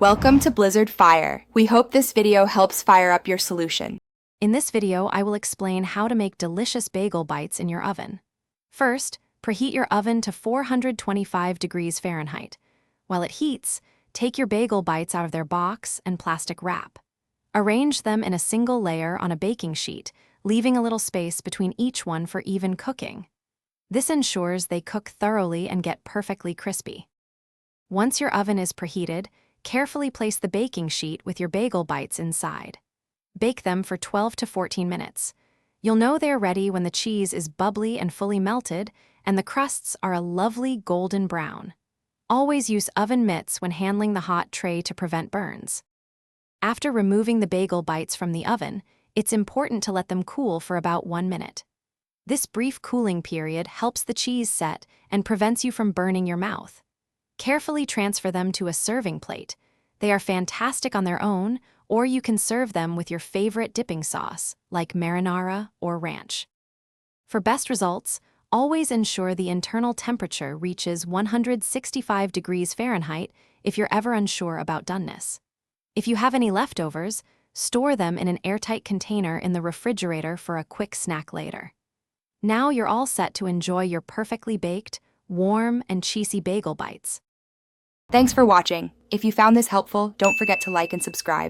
Welcome to Blizzard Fire. We hope this video helps fire up your solution. In this video, I will explain how to make delicious bagel bites in your oven. First, preheat your oven to 425 degrees Fahrenheit. While it heats, take your bagel bites out of their box and plastic wrap. Arrange them in a single layer on a baking sheet, leaving a little space between each one for even cooking. This ensures they cook thoroughly and get perfectly crispy. Once your oven is preheated, carefully place the baking sheet with your bagel bites inside. Bake them for 12 to 14 minutes. You'll know they're ready when the cheese is bubbly and fully melted, and the crusts are a lovely golden brown. Always use oven mitts when handling the hot tray to prevent burns. After removing the bagel bites from the oven, it's important to let them cool for about 1 minute. This brief cooling period helps the cheese set and prevents you from burning your mouth. Carefully transfer them to a serving plate. They are fantastic on their own, or you can serve them with your favorite dipping sauce, like marinara or ranch. For best results, always ensure the internal temperature reaches 165 degrees Fahrenheit if you're ever unsure about doneness. If you have any leftovers, store them in an airtight container in the refrigerator for a quick snack later. Now you're all set to enjoy your perfectly baked, warm, and cheesy bagel bites. Thanks for watching. If you found this helpful, don't forget to like and subscribe.